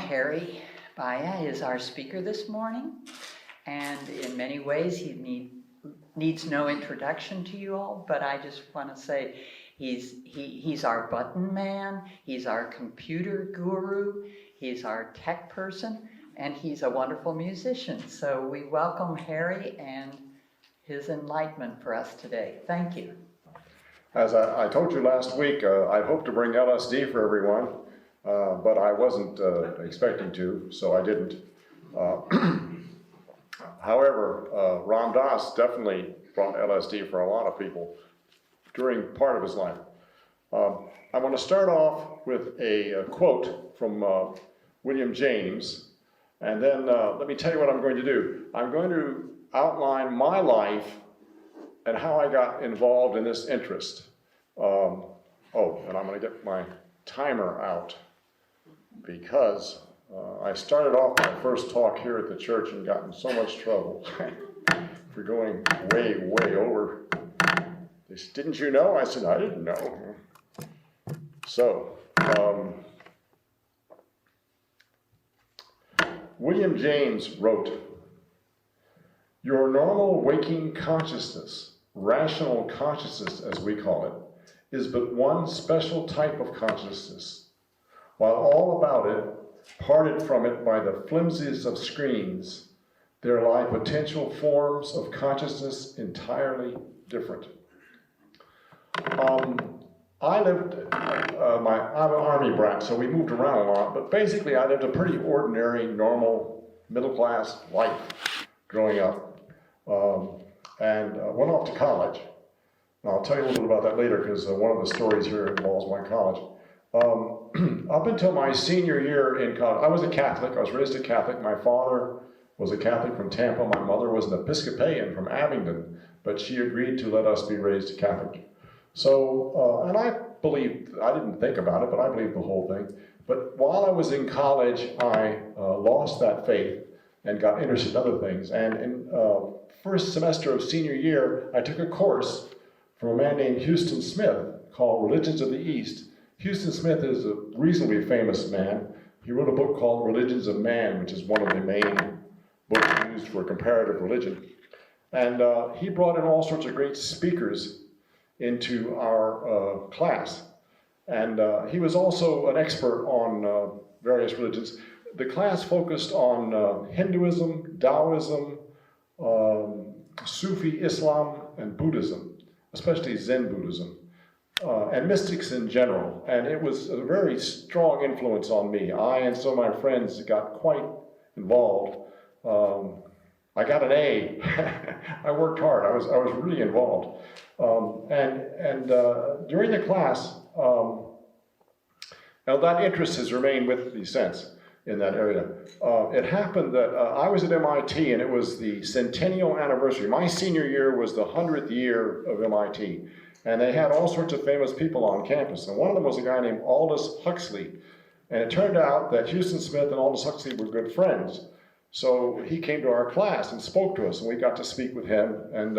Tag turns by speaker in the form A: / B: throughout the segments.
A: Harry Baya is our speaker this morning, and in many ways he needs no introduction to you all, but I just want to say he's our button man, he's our computer guru, he's our tech person, and he's a wonderful musician. So we welcome Harry and his enlightenment for us today. Thank you.
B: As I told you last week, I hoped to bring LSD for everyone, but I wasn't expecting to, so I didn't. However, Ram Dass definitely brought LSD for a lot of people during part of his life. I want to start off with a quote from William James, and then let me tell you what I'm going to do. I'm going to outline my life and how I got involved in this interest. And I'm going to get my timer out because I started off my first talk here at the church and got in so much trouble for going way, way over. They said, "Didn't you know?" I said, "I didn't know." So, William James wrote, "Your normal waking consciousness, rational consciousness as we call it, is but one special type of consciousness, while all about it, parted from it by the flimsiest of screens, there lie potential forms of consciousness entirely different." I'm an Army brat, so we moved around a lot, but basically I lived a pretty ordinary, normal, middle-class life growing up, and went off to college. And I'll tell you a little bit about that later, because one of the stories here involves my college. Up until my senior year in college, I was a Catholic. I was raised a Catholic. My father was a Catholic from Tampa. My mother was an Episcopalian from Abingdon, but she agreed to let us be raised Catholic. So, and I believed, I didn't think about it, but I believed the whole thing. But while I was in college, I lost that faith and got interested in other things. And in first semester of senior year, I took a course from a man named Houston Smith called Religions of the East. Houston Smith is a reasonably famous man. He wrote a book called Religions of Man, which is one of the main books used for comparative religion. And he brought in all sorts of great speakers into our class. And he was also an expert on various religions. The class focused on Hinduism, Taoism, Sufi Islam, and Buddhism, especially Zen Buddhism, and mystics in general. And it was a very strong influence on me. I and some of my friends got quite involved. I got an A. I worked hard. I was really involved. During the class, now that interest has remained with me since in that area. It happened that I was at MIT, and it was the centennial anniversary. My senior year was the 100th year of MIT, and they had all sorts of famous people on campus, and one of them was a guy named Aldous Huxley. And it turned out that Houston Smith and Aldous Huxley were good friends. So he came to our class and spoke to us, and we got to speak with him. And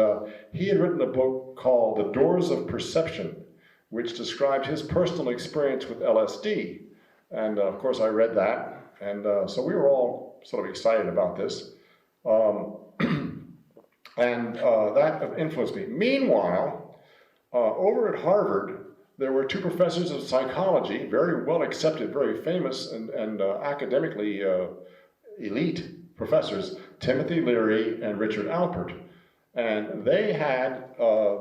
B: he had written a book called The Doors of Perception, which described his personal experience with LSD. And of course, I read that. And so we were all sort of excited about this. That influenced me. Meanwhile, over at Harvard, there were two professors of psychology, very well accepted, very famous, and academically elite professors, Timothy Leary and Richard Alpert. And they had,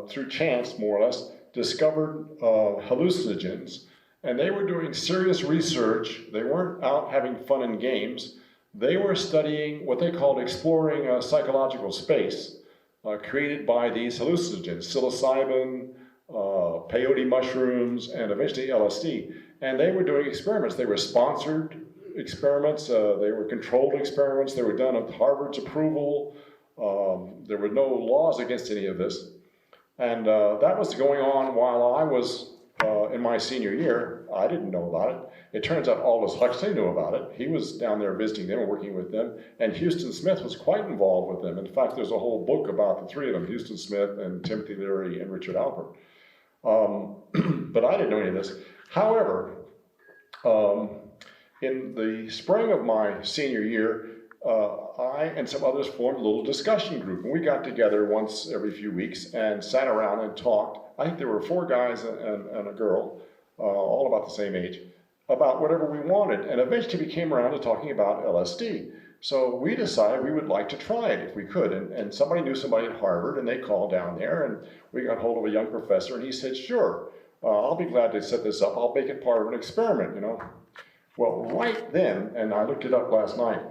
B: through chance more or less, discovered hallucinogens. And they were doing serious research. They weren't out having fun and games. They were studying what they called exploring a psychological space created by these hallucinogens, psilocybin, peyote mushrooms, and eventually LSD. And they were doing experiments. They were sponsored experiments. They were controlled experiments. They were done with Harvard's approval. There were no laws against any of this. And that was going on while I was in my senior year. I didn't know about it. It turns out Aldous Huxley knew about it. He was down there visiting them and working with them. And Houston Smith was quite involved with them. In fact, there's a whole book about the three of them, Houston Smith and Timothy Leary and Richard Alpert. But I didn't know any of this. However, in the spring of my senior year, I and some others formed a little discussion group, and we got together once every few weeks and sat around and talked. I think there were 4 guys and a girl, all about the same age, about whatever we wanted, and eventually we came around to talking about LSD. So we decided we would like to try it if we could, and somebody knew somebody at Harvard, and they called down there, and we got hold of a young professor, and he said, sure, I'll be glad to set this up. I'll make it part of an experiment, you know. Well, right then, and I looked it up last night,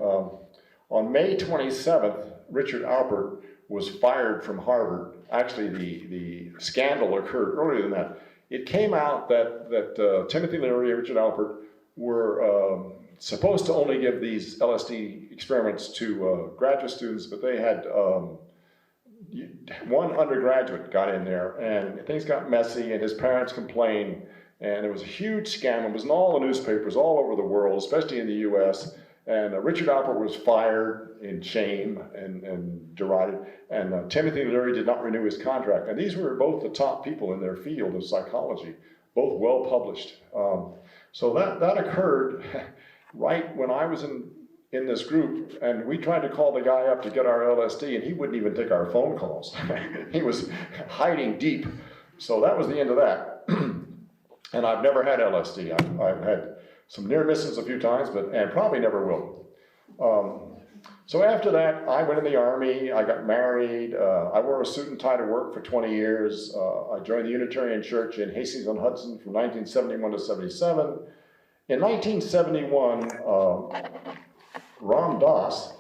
B: on May 27th, Richard Alpert was fired from Harvard. Actually, the scandal occurred earlier than that. It came out that Timothy Leary and Richard Alpert were supposed to only give these LSD experiments to graduate students, but they had one undergraduate got in there, and things got messy, and his parents complained, and it was a huge scandal. It was in all the newspapers all over the world, especially in the U.S., and Richard Alpert was fired in shame and derided, and Timothy Leary did not renew his contract. And these were both the top people in their field of psychology, both well published. So that occurred right when I was in this group, and we tried to call the guy up to get our LSD, and he wouldn't even take our phone calls. He was hiding deep. So that was the end of that. And I've never had LSD. I've had some near misses a few times, and probably never will. So after that, I went in the Army, I got married, I wore a suit and tie to work for 20 years. I joined the Unitarian Church in Hastings-on-Hudson from 1971 to 77. In 1971, Ram Dass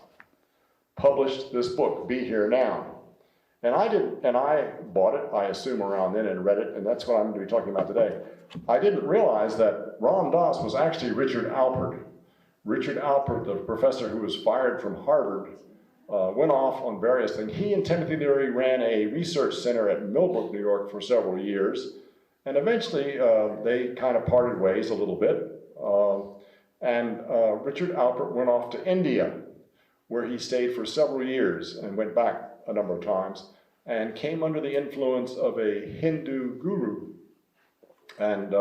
B: published this book, Be Here Now. And I bought it, I assume around then, and read it, and that's what I'm going to be talking about today. I didn't realize that Ram Dass was actually Richard Alpert. Richard Alpert, the professor who was fired from Harvard, went off on various things. He and Timothy Leary ran a research center at Millbrook, New York for several years, and eventually they kind of parted ways a little bit. And Richard Alpert went off to India, where he stayed for several years and went back a number of times, and came under the influence of a Hindu guru. And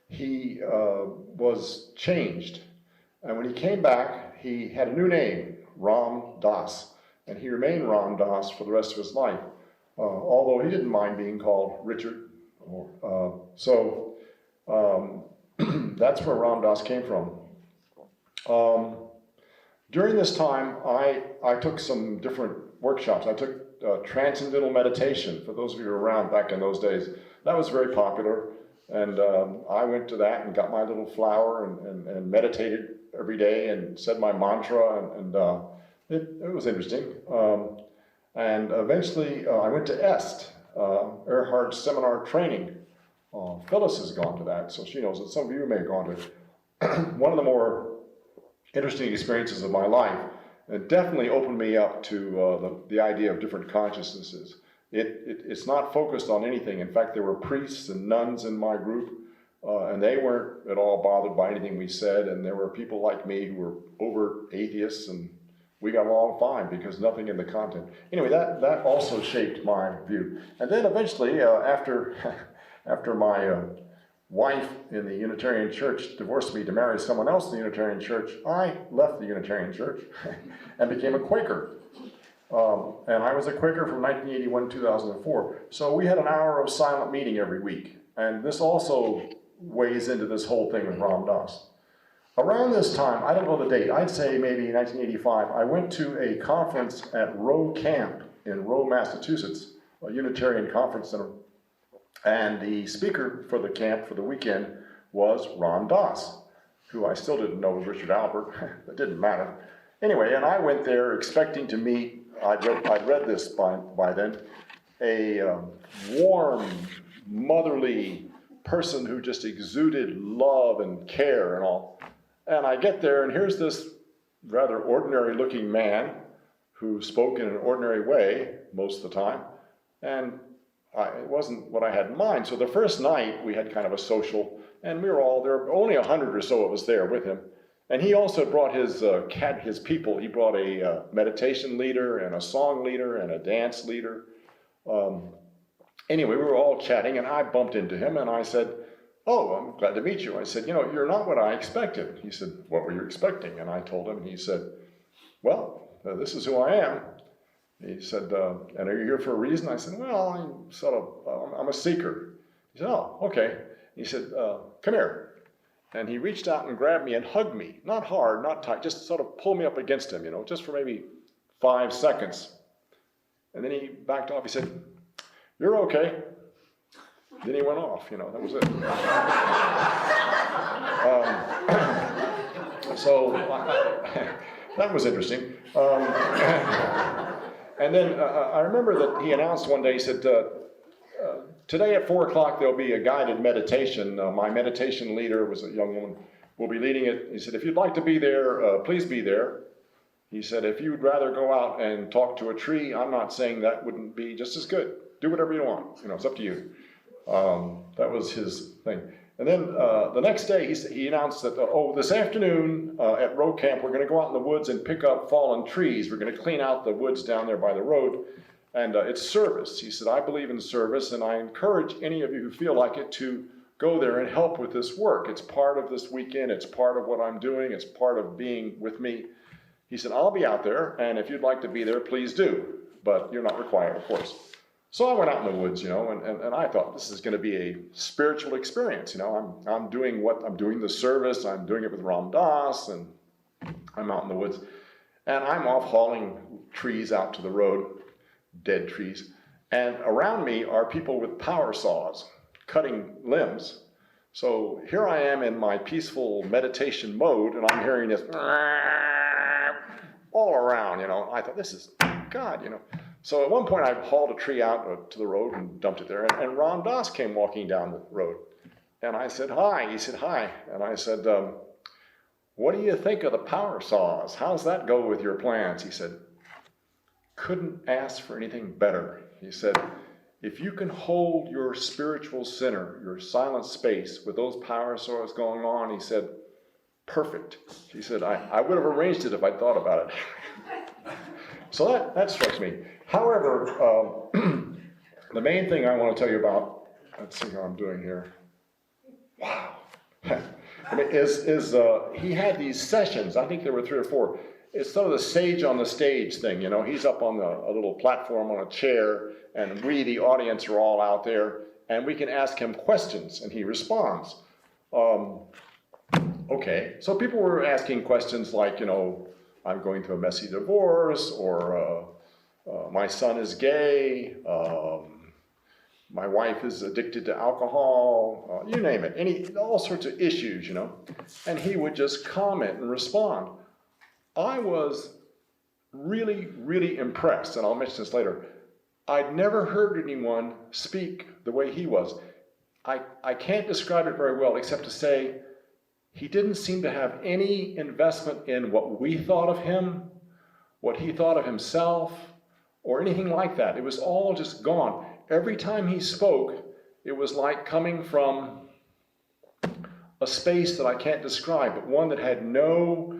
B: he was changed. And when he came back, he had a new name, Ram Dass. And he remained Ram Dass for the rest of his life, although he didn't mind being called Richard. That's where Ram Dass came from. During this time, I took some different workshops. I took transcendental meditation, for those of you who were around back in those days. That was very popular, and I went to that and got my little flower and meditated every day and said my mantra, and it was interesting. And eventually I went to EST, Erhard's seminar training. Phyllis has gone to that, so she knows it. Some of you may have gone to it. One of the more interesting experiences of my life. It definitely opened me up to the idea of different consciousnesses. It's not focused on anything. In fact, there were priests and nuns in my group, and they weren't at all bothered by anything we said, and there were people like me who were overt atheists, and we got along fine because nothing in the content. Anyway, that also shaped my view. And then eventually, after my wife in the Unitarian Church divorced me to marry someone else in the Unitarian Church, I left the Unitarian Church and became a Quaker. And I was a Quaker from 1981 to 2004. So we had an hour of silent meeting every week. And this also weighs into this whole thing with Ram Dass. Around this time, I don't know the date, I'd say maybe 1985, I went to a conference at Rowe Camp in Rowe, Massachusetts, a Unitarian conference center. And the speaker for the camp for the weekend was Ram Dass, who I still didn't know was Richard Alpert. It didn't matter. Anyway, and I went there expecting to meet, I'd read this by then, a warm, motherly person who just exuded love and care and all. And I get there, and here's this rather ordinary-looking man who spoke in an ordinary way most of the time, and it wasn't what I had in mind. So the first night, we had kind of a social, and we were all there, only 100 or so of us there with him. And he also brought his people. He brought a meditation leader and a song leader and a dance leader. Anyway, we were all chatting, and I bumped into him, and I said, "Oh, I'm glad to meet you." I said, "You're not what I expected." He said, "What were you expecting?" And I told him, and he said, "Well, this is who I am." He said, "And are you here for a reason?" I said, "Well, I'm a seeker." He said, "Oh, okay." He said, "Come here." And he reached out and grabbed me and hugged me. Not hard, not tight, just sort of pulled me up against him, just for maybe 5 seconds. And then he backed off. He said, "You're okay." Then he went off, that was it. So that was interesting. And then I remember that he announced one day, he said, "Today at 4 o'clock there'll be a guided meditation. My meditation leader was a young woman, will be leading it." He said, "If you'd like to be there, please be there." He said, "If you'd rather go out and talk to a tree, I'm not saying that wouldn't be just as good. Do whatever you want. It's up to you." That was his thing. And then the next day he announced that, this afternoon at road camp, we're going to go out in the woods and pick up fallen trees. We're going to clean out the woods down there by the road. And it's service. He said, "I believe in service, and I encourage any of you who feel like it to go there and help with this work. It's part of this weekend. It's part of what I'm doing. It's part of being with me." He said, "I'll be out there, and if you'd like to be there, please do. But you're not required, of course." So I went out in the woods, and I thought this is going to be a spiritual experience. I'm doing the service. I'm doing it with Ram Dass, and I'm out in the woods. And I'm off hauling trees out to the road, dead trees. And around me are people with power saws cutting limbs. So here I am in my peaceful meditation mode, and I'm hearing this all around, I thought, this is God, So at one point I hauled a tree out to the road and dumped it there, and Ram Dass came walking down the road. And I said, "Hi." He said, "Hi." And I said, "What do you think of the power saws? How's that go with your plans?" He said, "Couldn't ask for anything better." He said, "If you can hold your spiritual center, your silent space with those power saws going on," he said, "perfect." He said, I would have arranged it if I'd thought about it." So that strikes me. However, the main thing I want to tell you about, let's see how I'm doing here. Wow. He had these sessions. I think there were 3 or 4. It's sort of the sage on the stage thing, He's up on a little platform on a chair, and we, the audience, are all out there, and we can ask him questions, and he responds. Okay, so people were asking questions like, "I'm going through a messy divorce," or "My son is gay," "My wife is addicted to alcohol," you name it, all sorts of issues, and he would just comment and respond. I was really, really impressed, and I'll mention this later. I'd never heard anyone speak the way he was. I can't describe it very well except to say he didn't seem to have any investment in what we thought of him, what he thought of himself, or anything like that. It was all just gone. Every time he spoke, it was like coming from a space that I can't describe, but one that had no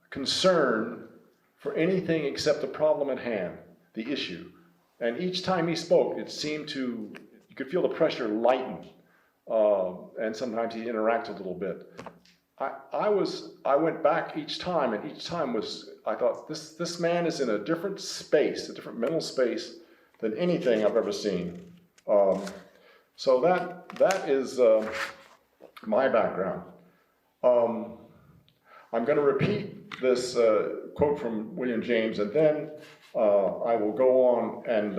B: concern for anything except the problem at hand, the issue. And each time he spoke, it seemed you could feel the pressure lighten, and sometimes he interacted a little bit. I went back each time, and each time I thought, this man is in a different space, a different mental space than anything I've ever seen. So that is my background. I'm going to repeat this quote from William James, and then I will go on and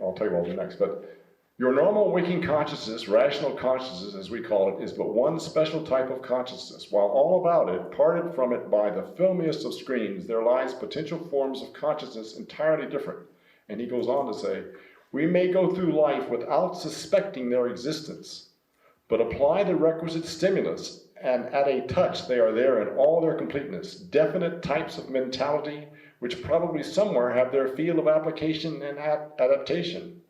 B: I'll tell you what I'll do next. But your normal waking consciousness, rational consciousness as we call it, is but one special type of consciousness. While all about it, parted from it by the filmiest of screens, there lies potential forms of consciousness entirely different. And he goes on to say, we may go through life without suspecting their existence, but apply the requisite stimulus, and at a touch they are there in all their completeness, definite types of mentality which probably somewhere have their field of application and adaptation.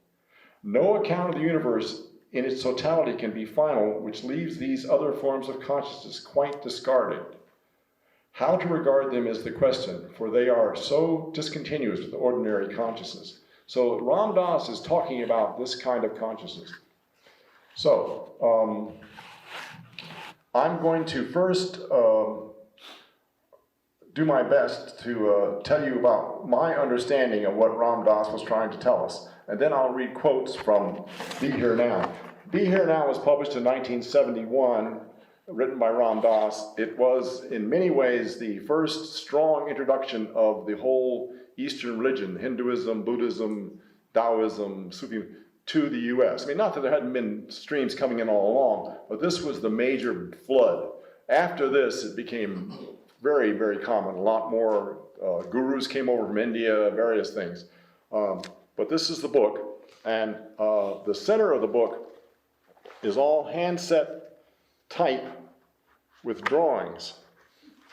B: No account of the universe in its totality can be final, which leaves these other forms of consciousness quite discarded. How to regard them is the question, for they are so discontinuous with ordinary consciousness. So Ram Dass is talking about this kind of consciousness. So, I'm going to first do my best to tell you about my understanding of what Ram Dass was trying to tell us. And then I'll read quotes from Be Here Now. Be Here Now was published in 1971, written by Ram Dass. It was in many ways the first strong introduction of the whole Eastern religion, Hinduism, Buddhism, Taoism, Sufi, to the US. I mean, not that there hadn't been streams coming in all along, but this was the major flood. After this, it became very, very common. A lot more gurus came over from India, various things. But this is the book, and the center of the book is all handset type with drawings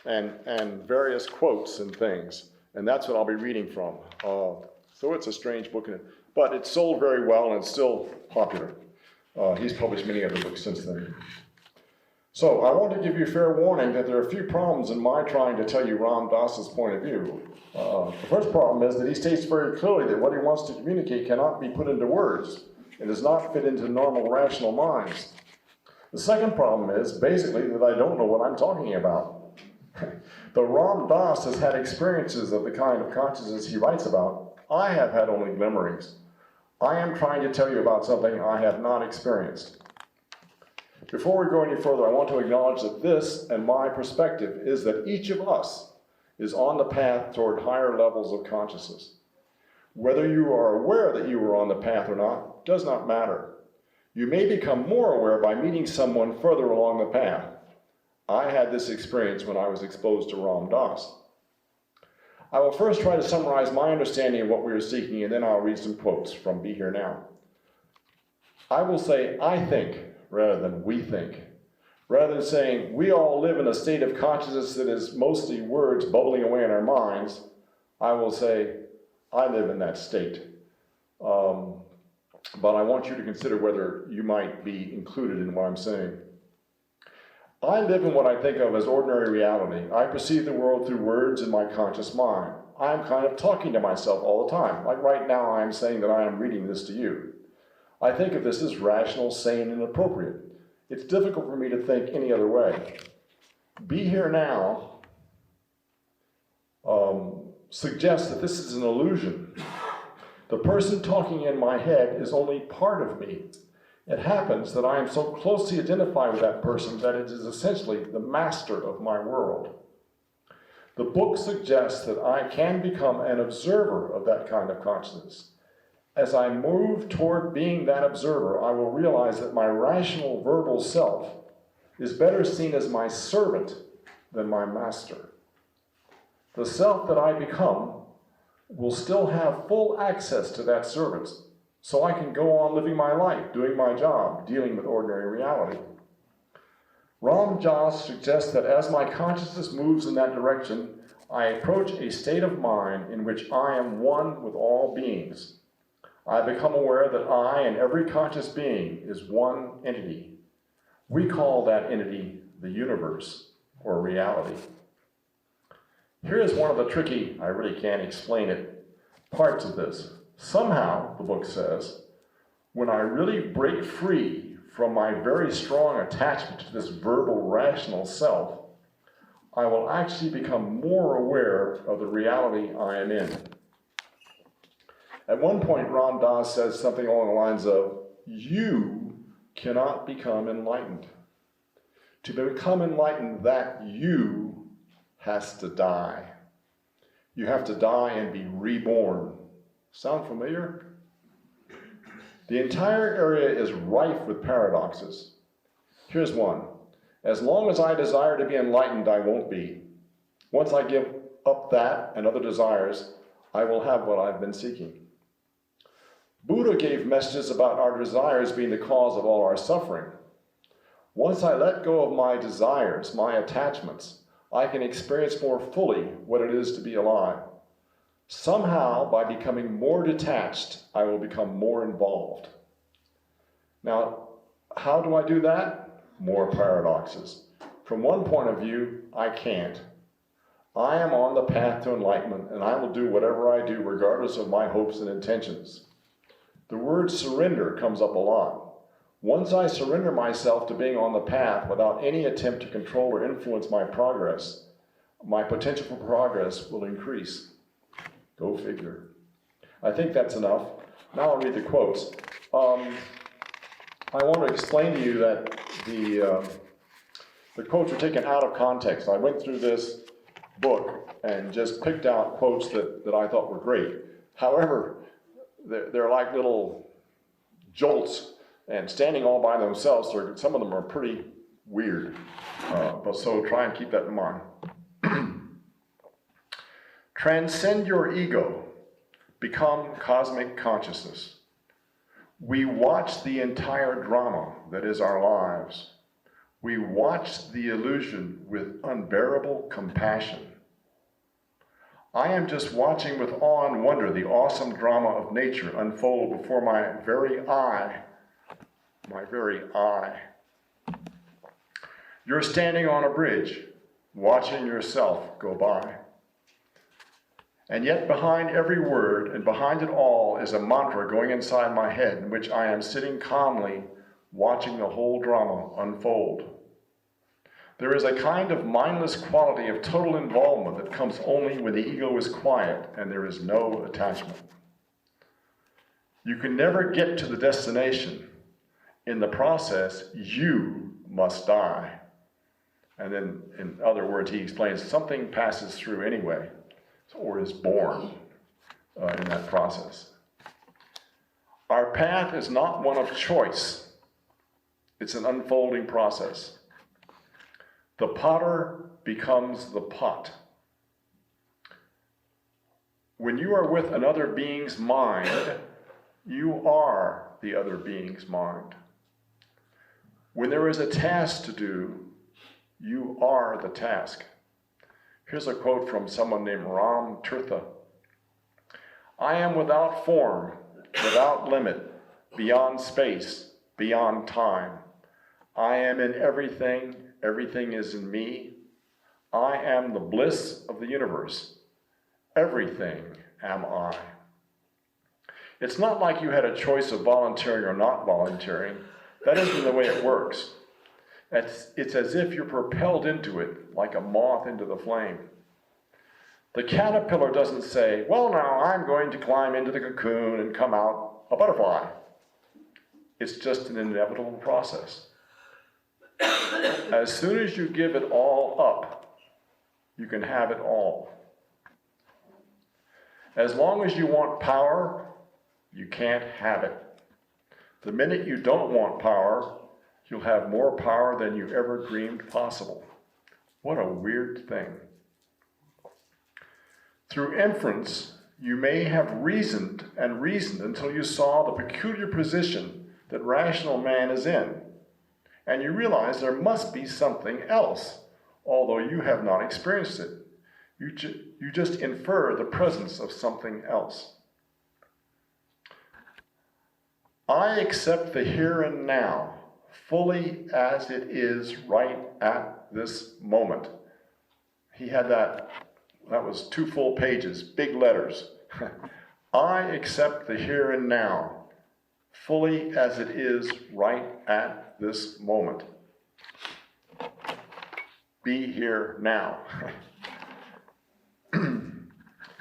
B: and various quotes and things. And that's what I'll be reading from. So it's a strange book, but it sold very well and it's still popular. He's published many other books since then. So I want to give you fair warning that there are a few problems in my trying to tell you Ram Dass's point of view. The first problem is that he states very clearly that what he wants to communicate cannot be put into words. It does not fit into normal rational minds. The second problem is basically that I don't know what I'm talking about. But Ram Dass has had experiences of the kind of consciousness he writes about. I have had only glimmerings. I am trying to tell you about something I have not experienced. Before we go any further, I want to acknowledge that this and my perspective is that each of us is on the path toward higher levels of consciousness. Whether you are aware that you are on the path or not does not matter. You may become more aware by meeting someone further along the path. I had this experience when I was exposed to Ram Dass. I will first try to summarize my understanding of what we are seeking, and then I'll read some quotes from Be Here Now. I will say, I think, rather than we think. Rather than saying, we all live in a state of consciousness that is mostly words bubbling away in our minds, I will say, I live in that state. But I want you to consider whether you might be included in what I'm saying. I live in what I think of as ordinary reality. I perceive the world through words in my conscious mind. I'm kind of talking to myself all the time. Like right now, I'm saying that I am reading this to you. I think of this as rational, sane, and appropriate. It's difficult for me to think any other way. Be Here Now suggests that this is an illusion. The person talking in my head is only part of me. It happens that I am so closely identified with that person that it is essentially the master of my world. The book suggests that I can become an observer of that kind of consciousness. As I move toward being that observer, I will realize that my rational verbal self is better seen as my servant than my master. The self that I become will still have full access to that servant, so I can go on living my life, doing my job, dealing with ordinary reality. Ram Dass suggests that as my consciousness moves in that direction, I approach a state of mind in which I am one with all beings. I become aware that I and every conscious being is one entity. We call that entity the universe, or reality. Here is one of the tricky, I really can't explain it, parts of this. Somehow, the book says, when I really break free from my very strong attachment to this verbal rational self, I will actually become more aware of the reality I am in. At one point, Ram Dass says something along the lines of, you cannot become enlightened. To become enlightened, that you has to die. You have to die and be reborn. Sound familiar? The entire area is rife with paradoxes. Here's one. As long as I desire to be enlightened, I won't be. Once I give up that and other desires, I will have what I've been seeking. Buddha gave messages about our desires being the cause of all our suffering. Once I let go of my desires, my attachments, I can experience more fully what it is to be alive. Somehow, by becoming more detached, I will become more involved. Now, how do I do that? More paradoxes. From one point of view, I can't. I am on the path to enlightenment, and I will do whatever I do regardless of my hopes and intentions. The word surrender comes up a lot. Once I surrender myself to being on the path without any attempt to control or influence my progress, my potential for progress will increase. Go figure. I think that's enough. Now I'll read the quotes. I want to explain to you that the quotes are taken out of context. I went through this book and just picked out quotes that I thought were great. However, they're like little jolts and standing all by themselves. Some of them are pretty weird. But so try and keep that in mind. Transcend your ego. Become cosmic consciousness. We watch the entire drama that is our lives. We watch the illusion with unbearable compassion. I am just watching with awe and wonder the awesome drama of nature unfold before my very eye. My very eye. You're standing on a bridge, watching yourself go by. And yet behind every word and behind it all is a mantra going inside my head in which I am sitting calmly watching the whole drama unfold. There is a kind of mindless quality of total involvement that comes only when the ego is quiet and there is no attachment. You can never get to the destination. In the process, you must die. And then, in other words, he explains something passes through anyway, or is born in that process. Our path is not one of choice. It's an unfolding process. The potter becomes the pot. When you are with another being's mind, you are the other being's mind. When there is a task to do, you are the task. Here's a quote from someone named Ram Tirtha. I am without form, without limit, beyond space, beyond time. I am in everything, everything is in me. I am the bliss of the universe. Everything am I. It's not like you had a choice of volunteering or not volunteering. That isn't the way it works. It's as if you're propelled into it like a moth into the flame. The caterpillar doesn't say, well, now I'm going to climb into the cocoon and come out a butterfly. It's just an inevitable process. As soon as you give it all up, you can have it all. As long as you want power, you can't have it. The minute you don't want power, you'll have more power than you ever dreamed possible. What a weird thing. Through inference, you may have reasoned and reasoned until you saw the peculiar position that rational man is in, and you realize there must be something else, although you have not experienced it. You just infer the presence of something else. I accept the here and now, fully as it is right at this moment. He had that was 2 full pages, big letters. I accept the here and now, fully as it is right at this moment. Be here now.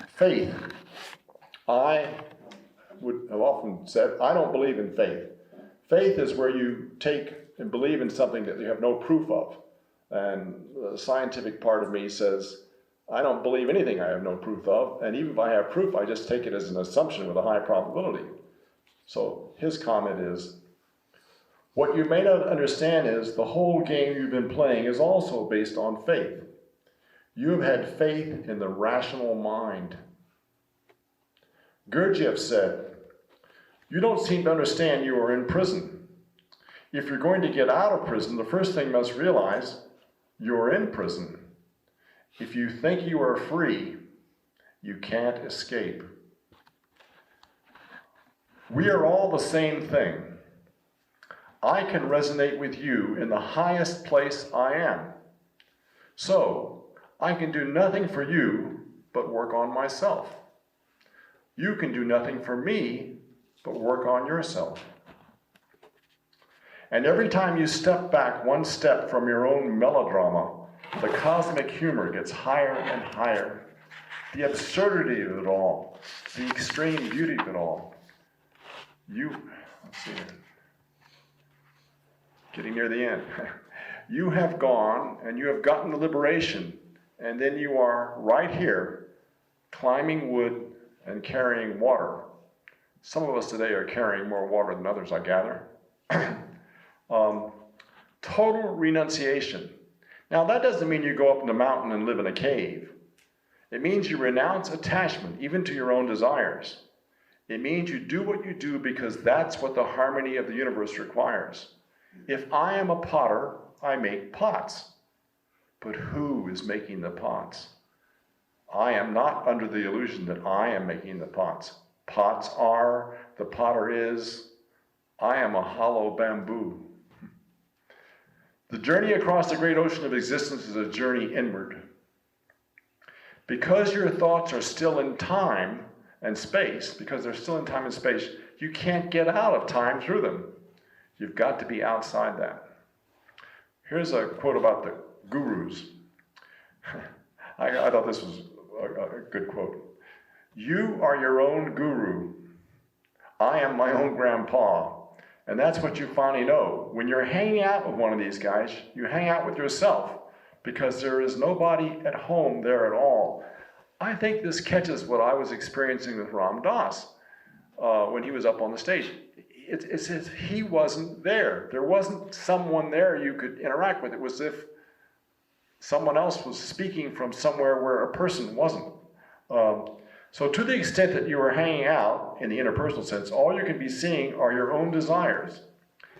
B: Faith. I would have often said, I don't believe in faith. Faith is where you take and believe in something that you have no proof of. And the scientific part of me says, I don't believe anything I have no proof of, and even if I have proof, I just take it as an assumption with a high probability. So his comment is, what you may not understand is the whole game you've been playing is also based on faith. You have had faith in the rational mind. Gurdjieff said, you don't seem to understand you are in prison. If you're going to get out of prison, the first thing you must realize, you're in prison. If you think you are free, you can't escape. We are all the same thing. I can resonate with you in the highest place I am. So, I can do nothing for you but work on myself. You can do nothing for me but work on yourself. And every time you step back one step from your own melodrama, the cosmic humor gets higher and higher. The absurdity of it all, the extreme beauty of it all. Let's see here. Getting near the end. You have gone and you have gotten the liberation, and then you are right here climbing wood and carrying water. Some of us today are carrying more water than others, I gather. Total renunciation. Now, that doesn't mean you go up in the mountain and live in a cave. It means you renounce attachment, even to your own desires. It means you do what you do because that's what the harmony of the universe requires. If I am a potter, I make pots. But who is making the pots? I am not under the illusion that I am making the pots. Pots are, the potter is, I am a hollow bamboo. The journey across the great ocean of existence is a journey inward. Because your thoughts are still in time and space, because they're still in time and space, you can't get out of time through them. You've got to be outside that. Here's a quote about the gurus. I thought this was a good quote. You are your own guru. I am my own grandpa. And that's what you finally know. When you're hanging out with one of these guys, you hang out with yourself because there is nobody at home there at all. I think this catches what I was experiencing with Ram Dass when he was up on the stage. It says he wasn't there. There wasn't someone there you could interact with. It was as if someone else was speaking from somewhere where a person wasn't. So to the extent that you are hanging out in the interpersonal sense, all you can be seeing are your own desires.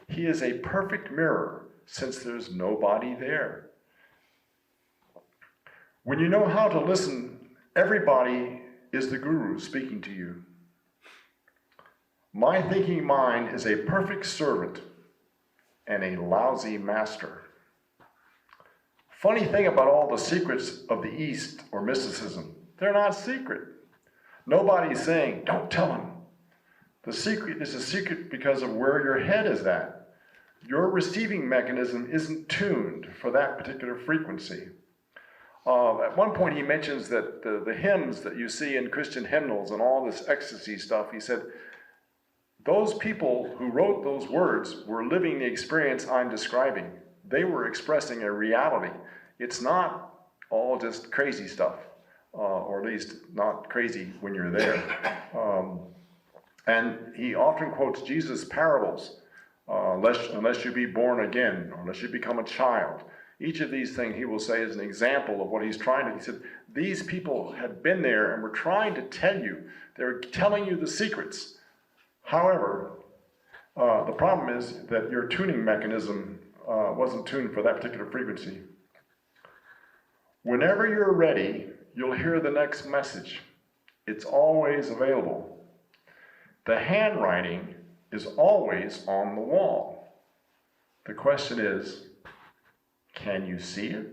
B: He is a perfect mirror since there's nobody there. When you know how to listen, everybody is the guru speaking to you. My thinking mind is a perfect servant and a lousy master. Funny thing about all the secrets of the East or mysticism, they're not secret. Nobody's saying, don't tell him. The secret is a secret because of where your head is at. Your receiving mechanism isn't tuned for that particular frequency. At one point he mentions that the hymns that you see in Christian hymnals and all this ecstasy stuff, he said, those people who wrote those words were living the experience I'm describing. They were expressing a reality. It's not all just crazy stuff. Or at least not crazy when you're there. And he often quotes Jesus' parables, unless you be born again, or unless you become a child. Each of these things he will say is an example of what he's trying to. He said, these people had been there and were trying to tell you. They were telling you the secrets. However, the problem is that your tuning mechanism wasn't tuned for that particular frequency. Whenever you're ready, you'll hear the next message. It's always available. The handwriting is always on the wall. The question is, can you see it?